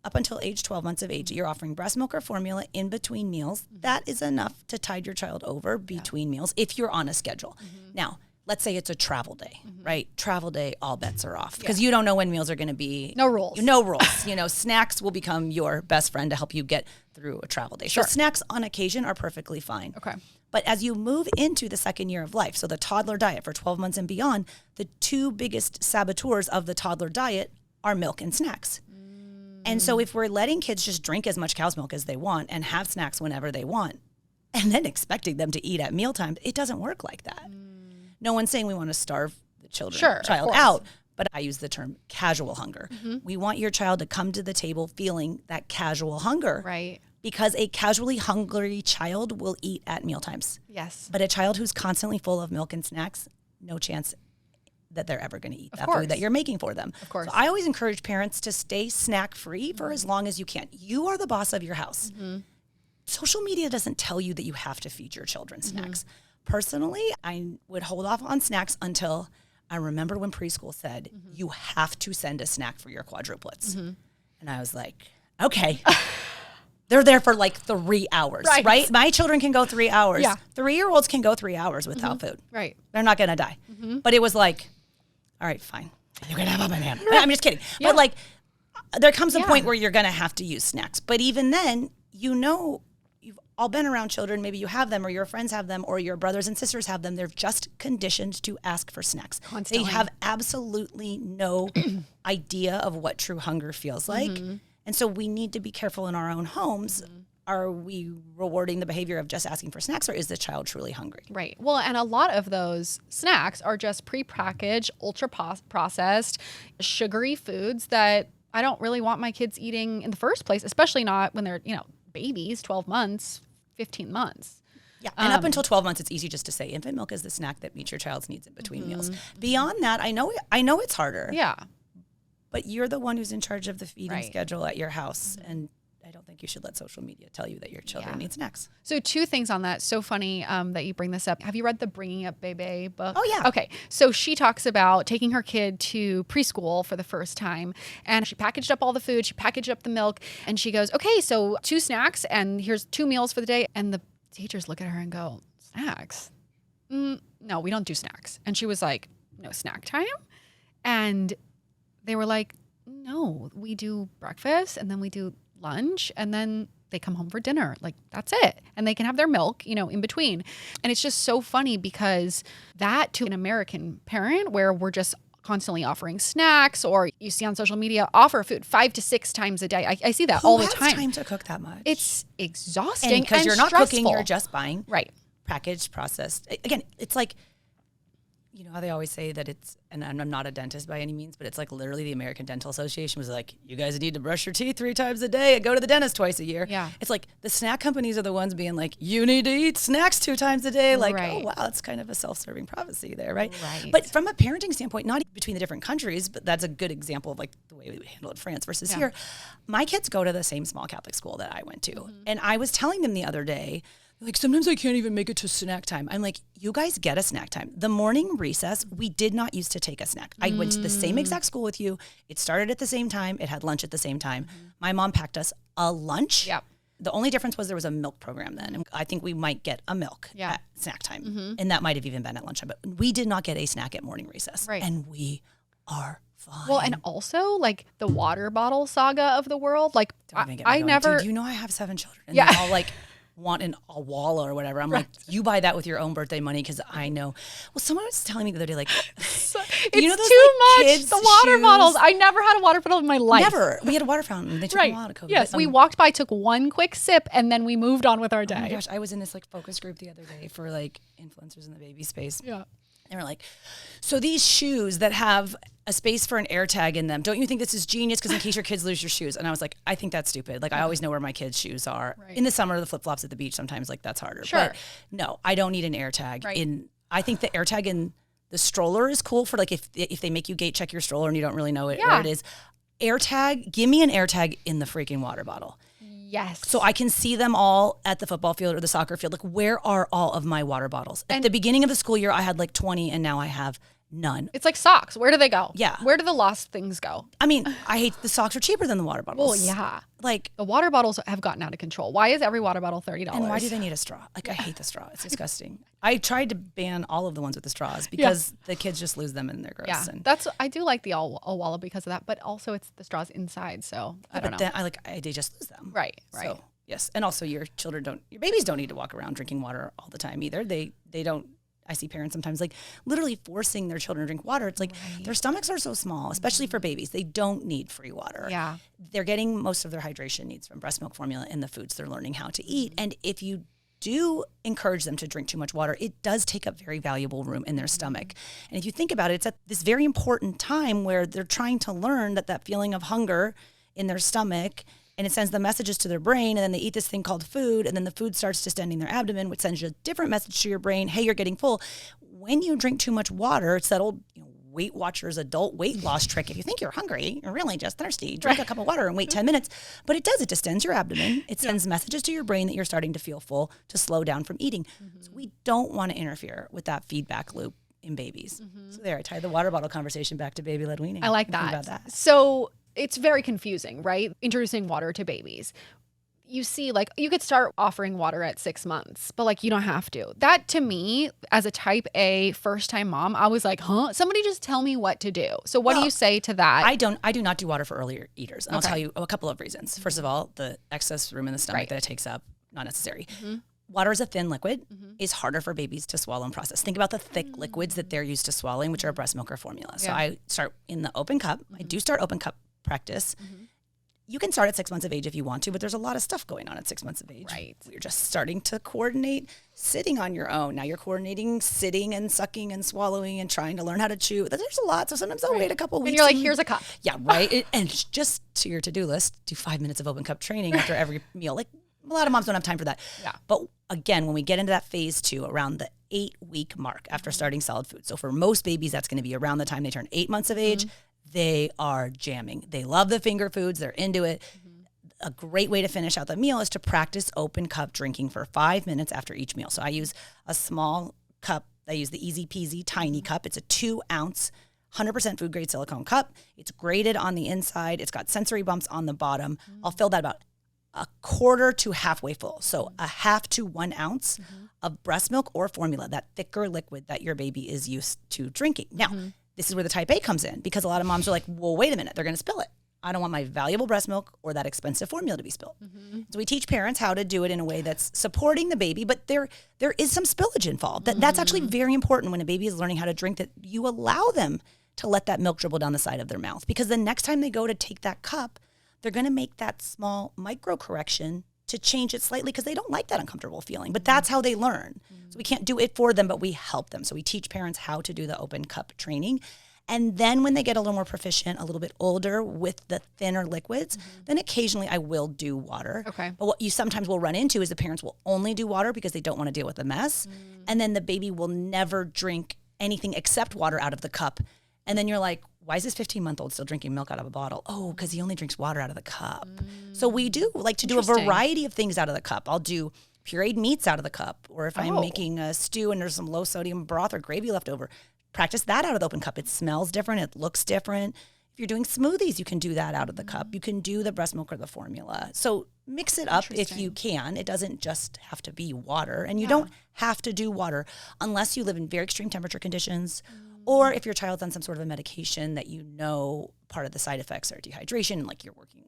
S2: up until age 12 months of age, you're offering breast milk or formula in between meals. That is enough to tide your child over between meals if you're on a schedule. Now, let's say it's a travel day, right? Travel day, all bets are off because you don't know when meals are going to be.
S1: No rules.
S2: No rules. Snacks will become your best friend to help you get through a travel day.
S1: Sure.
S2: So snacks on occasion are perfectly fine.
S1: Okay.
S2: But as you move into the second year of life, so the toddler diet for 12 months and beyond, the 2 biggest saboteurs of the toddler diet are milk and snacks. And so if we're letting kids just drink as much cow's milk as they want and have snacks whenever they want, and then expecting them to eat at mealtime, it doesn't work like that. No one's saying we want to starve the child out, but I use the term casual hunger. We want your child to come to the table feeling that casual hunger.
S1: Right.
S2: Because a casually hungry child will eat at mealtimes.
S1: Yes.
S2: But a child who's constantly full of milk and snacks, no chance that they're ever going to eat that
S1: course.
S2: food that you're making for them.
S1: Of course.
S2: So I always encourage parents to stay snack-free for as long as you can. You are the boss of your house. Social media doesn't tell you that you have to feed your children snacks. Personally, I would hold off on snacks until I remember when preschool said, you have to send a snack for your quadruplets. And I was like, okay. They're there for like 3 hours, right? My children can go 3 hours.
S1: Yeah.
S2: 3-year-olds can go 3 hours without food.
S1: Right.
S2: They're not going to die. But it was like, all right, fine. You're going to have a banana. I'm just kidding. But like, there comes a point where you're going to have to use snacks. But even then, you've all been around children. Maybe you have them or your friends have them or your brothers and sisters have them. They're just conditioned to ask for snacks.
S1: Constantly.
S2: They have absolutely no idea of what true hunger feels like. And so we need to be careful in our own homes. Are we rewarding the behavior of just asking for snacks, or is the child truly hungry?
S1: Right. Well, and a lot of those snacks are just prepackaged, ultra-processed, sugary foods that I don't really want my kids eating in the first place, especially not when they're, babies, 12 months, 15 months.
S2: Yeah, and up until 12 months, it's easy just to say infant milk is the snack that meets your child's needs in between meals. Beyond that, I know it's harder.
S1: Yeah.
S2: But you're the one who's in charge of the feeding schedule at your house, and I don't think think you should let social media tell you that your children need snacks.
S1: So 2 things on that. So funny that you bring this up. Have you read the Bringing Up Bebe book?
S2: Oh, yeah.
S1: Okay. So she talks about taking her kid to preschool for the first time, and she packaged up all the food. She packaged up the milk, and she goes, okay, so 2 snacks, and here's 2 meals for the day. And the teachers look at her and go, snacks? No, we don't do snacks. And she was like, no snack time? And they were like, no, we do breakfast, and then we do lunch, and then they come home for dinner. Like, that's it. And they can have their milk, in between. And it's just so funny because that to an American parent where we're just constantly offering snacks, or you see on social media, offer food 5 to 6 times a day. I see that all the time.
S2: Who has time to cook that much?
S1: It's exhausting
S2: because you're not
S1: stressful.
S2: cooking, you're just buying.
S1: Right.
S2: Packaged, processed. Again, it's like, you know how they always say that it's, and I'm not a dentist by any means, but it's like literally the American Dental Association was like, you guys need to brush your teeth 3 times a day and go to the dentist twice a year.
S1: Yeah.
S2: It's like the snack companies are the ones being like, you need to eat snacks 2 times a day. Like, oh, wow, it's kind of a self-serving prophecy there, right?
S1: Right.
S2: But from a parenting standpoint, not between the different countries, but that's a good example of like the way we handle it in France versus here. My kids go to the same small Catholic school that I went to. And I was telling them the other day, like, sometimes I can't even make it to snack time. I'm like, you guys get a snack time. The morning recess, we did not used to take a snack. I went to the same exact school with you. It started at the same time. It had lunch at the same time. My mom packed us a lunch.
S1: Yep.
S2: The only difference was there was a milk program then. And I think we might get a milk at snack time. And that might have even been at lunchtime. But we did not get a snack at morning recess.
S1: Right.
S2: And we are fine.
S1: Well, and also like the water bottle saga of the world. Like I never.
S2: Dude, you know I have 7 children. And
S1: Yeah.
S2: they all like want a wall or whatever. I'm like, you buy that with your own birthday money because I know. Well, someone was telling me the other day, like,
S1: It's
S2: you know those,
S1: too
S2: like,
S1: much.
S2: kids'
S1: The water
S2: shoes?
S1: bottles. I never had a water bottle in my life.
S2: Never. We had a water fountain. They took a while to COVID.
S1: Yes, we walked by, took one quick sip, and then we moved on with our day.
S2: Oh my gosh, I was in this like focus group the other day for like influencers in the baby space.
S1: Yeah.
S2: They were like, so these shoes that have a space for an air tag in them, don't you think this is genius? Because in case your kids lose your shoes. And I was like, I think that's stupid. Like, I always know where my kids' shoes are.
S1: Right.
S2: In the summer, the flip-flops at the beach, sometimes like that's harder.
S1: Sure.
S2: But no, I don't need an air tag.
S1: Right.
S2: I think the air tag in the stroller is cool for like if they make you gate check your stroller and you don't really know where it is. Air tag, give me an air tag in the freaking water bottle.
S1: Yes.
S2: So I can see them all at the football field or the soccer field. Like, where are all of my water bottles? At the beginning of the school year, I had like 20, and now I have none.
S1: It's like socks. Where do they go?
S2: Yeah.
S1: Where do the lost things go?
S2: I mean, I hate the socks are cheaper than the water bottles.
S1: Well, yeah.
S2: Like,
S1: The water bottles have gotten out of control. Why is every water bottle $30?
S2: and why do they need a straw? Like, I hate the straw. It's disgusting. I tried to ban all of the ones with the straws because the kids just lose them and they're gross.
S1: Yeah,
S2: And,
S1: I do like the Walla because of that, but also it's the straws inside, so I don't know.
S2: then they just lose them.
S1: Right.
S2: So, yes. And also your babies don't need to walk around drinking water all the time either. They don't. I see parents sometimes like literally forcing their children to drink water. It's like their stomachs are so small, especially for babies. They don't need free water.
S1: Yeah.
S2: They're getting most of their hydration needs from breast milk formula and the foods they're learning how to eat. And if you do encourage them to drink too much water, it does take up very valuable room in their stomach. And if you think about it, it's at this very important time where they're trying to learn that feeling of hunger in their stomach, and it sends the messages to their brain, and then they eat this thing called food, and then the food starts distending their abdomen, which sends you a different message to your brain, hey, you're getting full. When you drink too much water, it's that old Weight Watchers adult weight loss trick. If you think you're hungry, you're really just thirsty, drink a cup of water and wait 10 minutes. But it distends your abdomen. It sends messages to your brain that you're starting to feel full to slow down from eating. So we don't want to interfere with that feedback loop in babies. So there, I tied the water bottle conversation back to baby-led weaning.
S1: I like
S2: Think
S1: that.
S2: about that.
S1: So it's very confusing, right? Introducing water to babies. You see, like, you could start offering water at 6 months, but like, you don't have to. That to me, as a type A first-time mom, I was like, huh? Somebody just tell me what to do. So what do you say to that?
S2: I do not do water for early eaters. And I'll tell you a couple of reasons. First of all, the excess room in the stomach that it takes up, not necessary. Water is a thin liquid, is harder for babies to swallow and process. Think about the thick liquids that they're used to swallowing, which are breast milk or formula. So I start in the open cup. I do start open cup practice. You can start at 6 months of age if you want to, but there's a lot of stuff going on at 6 months of age.
S1: Right.
S2: You're just starting to coordinate sitting on your own. Now you're coordinating sitting and sucking and swallowing and trying to learn how to chew. There's a lot. So sometimes I'll wait a couple weeks.
S1: And you're like, here's a cup.
S2: Yeah, right. And just to your to-do list, do 5 minutes of open cup training after every meal. Like, a lot of moms don't have time for that.
S1: Yeah.
S2: But again, when we get into that phase 2, around the 8-week mark after starting solid food. So for most babies, that's going to be around the time they turn 8 months of age. They are jamming. They love the finger foods. They're into it. a great way to finish out the meal is to practice open cup drinking for 5 minutes after each meal. So I use a small cup. I use the Easy Peasy Tiny Cup. It's a 2-ounce, 100% food grade silicone cup. It's graded on the inside. It's got sensory bumps on the bottom. I'll fill that about a quarter to halfway full. So a half to 1 ounce of breast milk or formula, that thicker liquid that your baby is used to drinking. Now, this is where the type A comes in, because a lot of moms are like, well, wait a minute, they're going to spill it. I don't want my valuable breast milk or that expensive formula to be spilled. So we teach parents how to do it in a way that's supporting the baby, but there is some spillage involved. That's actually very important when a baby is learning how to drink, that you allow them to let that milk dribble down the side of their mouth, because the next time they go to take that cup, they're going to make that small micro correction to change it slightly, because they don't like that uncomfortable feeling. But that's how they learn. So we can't do it for them, but we help them. So we teach parents how to do the open cup training. And then when they get a little more proficient, a little bit older with the thinner liquids, then occasionally I will do water.
S1: Okay.
S2: But what you sometimes will run into is the parents will only do water because they don't want to deal with the mess. And then the baby will never drink anything except water out of the cup. And then you're like, why is this 15-month-old still drinking milk out of a bottle? Oh, because he only drinks water out of the cup. So we do like to do a variety of things out of the cup. I'll do pureed meats out of the cup. Or if I'm making a stew and there's some low sodium broth or gravy left over, practice that out of the open cup. It smells different. It looks different. If you're doing smoothies, you can do that out of the cup. You can do the breast milk or the formula. So mix it up if you can. It doesn't just have to be water. And you don't have to do water unless you live in very extreme temperature conditions, or if your child's on some sort of a medication that you know part of the side effects are dehydration, and like you're working,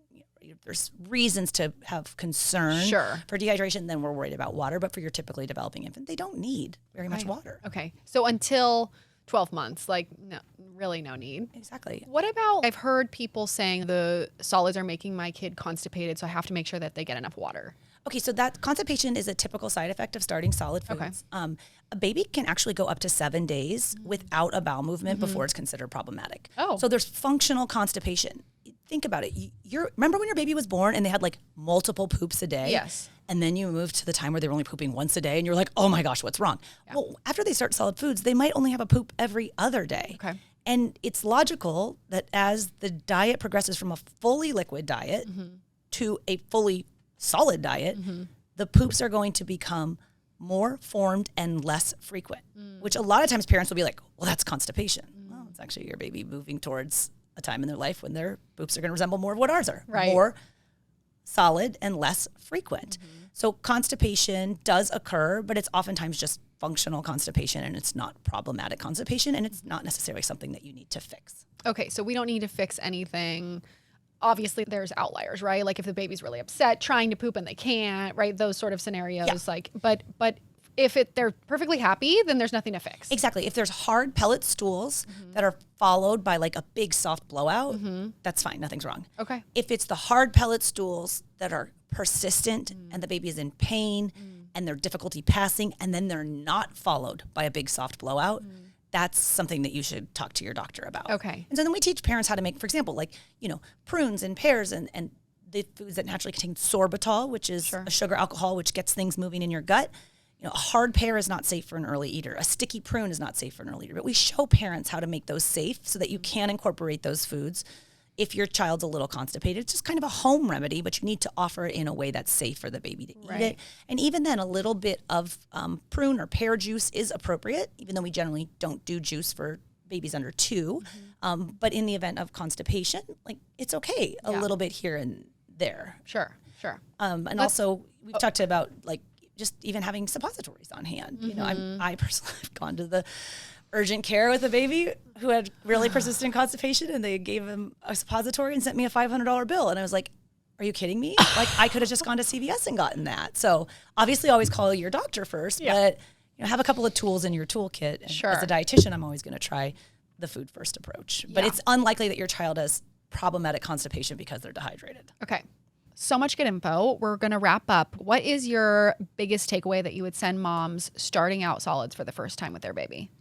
S2: there's reasons to have concern for dehydration, then we're worried about water. But for your typically developing infant, they don't need very much water.
S1: Okay. So until 12 months, like no, really no need.
S2: Exactly.
S1: What about, I've heard people saying the solids are making my kid constipated, so I have to make sure that they get enough water.
S2: Okay, so that constipation is a typical side effect of starting solid foods. Okay. A baby can actually go up to 7 days without a bowel movement before it's considered problematic. Oh. So there's functional constipation. Think about it. Remember when your baby was born and they had like multiple poops a day?
S1: Yes.
S2: And then you moved to the time where they were only pooping once a day and you're like, oh my gosh, what's wrong? Yeah. Well, after they start solid foods, they might only have a poop every other day.
S1: Okay.
S2: And it's logical that as the diet progresses from a fully liquid diet to a fully solid diet, the poops are going to become more formed and less frequent, which a lot of times parents will be like, well, that's constipation. Well, it's actually your baby moving towards a time in their life when their poops are going to resemble more of what ours are, more solid and less frequent. So constipation does occur, but it's oftentimes just functional constipation, and it's not problematic constipation, and it's not necessarily something that you need to fix.
S1: Okay, so we don't need to fix anything. Obviously, there's outliers, right? Like if the baby's really upset, trying to poop and they can't, right? Those sort of scenarios. Yeah. Like, but if they're perfectly happy, then there's nothing to fix.
S2: Exactly. If there's hard pellet stools that are followed by like a big soft blowout, that's fine. Nothing's wrong.
S1: Okay.
S2: If it's the hard pellet stools that are persistent and the baby is in pain and they're difficulty passing and then they're not followed by a big soft blowout, that's something that you should talk to your doctor about.
S1: Okay.
S2: And so then we teach parents how to make, for example, like, prunes and pears and the foods that naturally contain sorbitol, which is a sugar alcohol, which gets things moving in your gut. A hard pear is not safe for an early eater. A sticky prune is not safe for an early eater. But we show parents how to make those safe so that you can incorporate those foods if your child's a little constipated. It's just kind of a home remedy, but you need to offer it in a way that's safe for the baby to eat it. And even then, a little bit of prune or pear juice is appropriate, even though we generally don't do juice for babies under 2. But in the event of constipation, like it's okay a little bit here and there.
S1: Sure.
S2: And also, we've talked about like just even having suppositories on hand. I personally have gone to the urgent care with a baby who had really persistent constipation, and they gave him a suppository and sent me a $500 bill. And I was like, are you kidding me? Like I could have just gone to CVS and gotten that. So obviously always call your doctor first, but have a couple of tools in your toolkit. And as a dietitian, I'm always going to try the food first approach, but it's unlikely that your child has problematic constipation because they're dehydrated.
S1: Okay. So much good info. We're going to wrap up. What is your biggest takeaway that you would send moms starting out solids for the first time with their baby?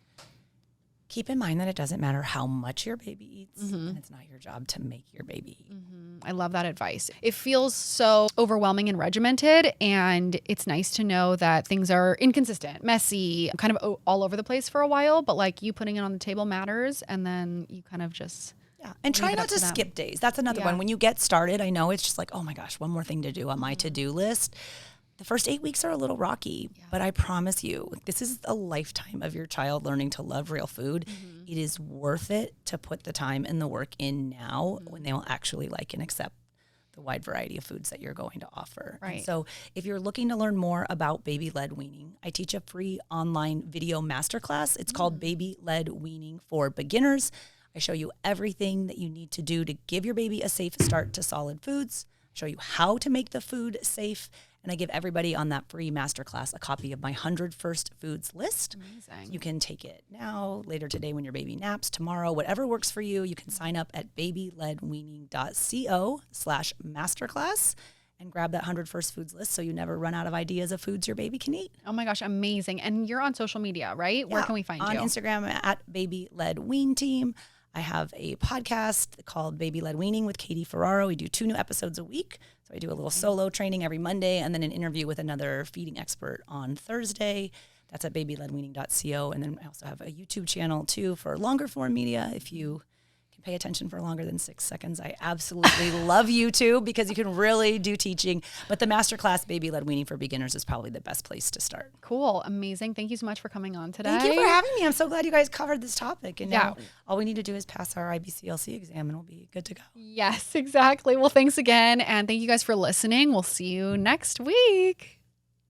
S2: Keep in mind that it doesn't matter how much your baby eats, and it's not your job to make your baby eat.
S1: I love that advice. It feels so overwhelming and regimented, and it's nice to know that things are inconsistent, messy, kind of all over the place for a while, but like you putting it on the table matters, and then you kind of just
S2: Yeah. And try not to skip days. That's another one. When you get started, I know it's just like, oh my gosh, one more thing to do on my to-do list. The first 8 weeks are a little rocky, but I promise you, this is a lifetime of your child learning to love real food. It is worth it to put the time and the work in now when they will actually like and accept the wide variety of foods that you're going to offer.
S1: Right.
S2: And so if you're looking to learn more about baby-led weaning, I teach a free online video masterclass. It's called Baby-Led Weaning for Beginners. I show you everything that you need to do to give your baby a safe start to solid foods. I show you how to make the food safe. And I give everybody on that free masterclass a copy of my 100 First Foods list.
S1: Amazing.
S2: You can take it now, later today when your baby naps, tomorrow, whatever works for you. You can sign up at babyledweaning.co/masterclass and grab that 100 First Foods list so you never run out of ideas of foods your baby can eat.
S1: Oh my gosh, amazing. And you're on social media, right? Where can we find you?
S2: On Instagram at Baby-Led Wean Team. I have a podcast called Baby-Led Weaning with Katie Ferraro. We do 2 new episodes a week. So I do a little solo training every Monday and then an interview with another feeding expert on Thursday. That's at babyledweaning.co. And then I also have a YouTube channel too for longer form media. If you can pay attention for longer than 6 seconds, I absolutely love YouTube because you can really do teaching. But the masterclass Baby-Led Weaning for Beginners is probably the best place to start.
S1: Cool. Amazing. Thank you so much for coming on today.
S2: Thank you for having me. I'm so glad you guys covered this topic. And now all we need to do is pass our IBCLC exam and we'll be good to go.
S1: Yes, exactly. Well, thanks again. And thank you guys for listening. We'll see you next week.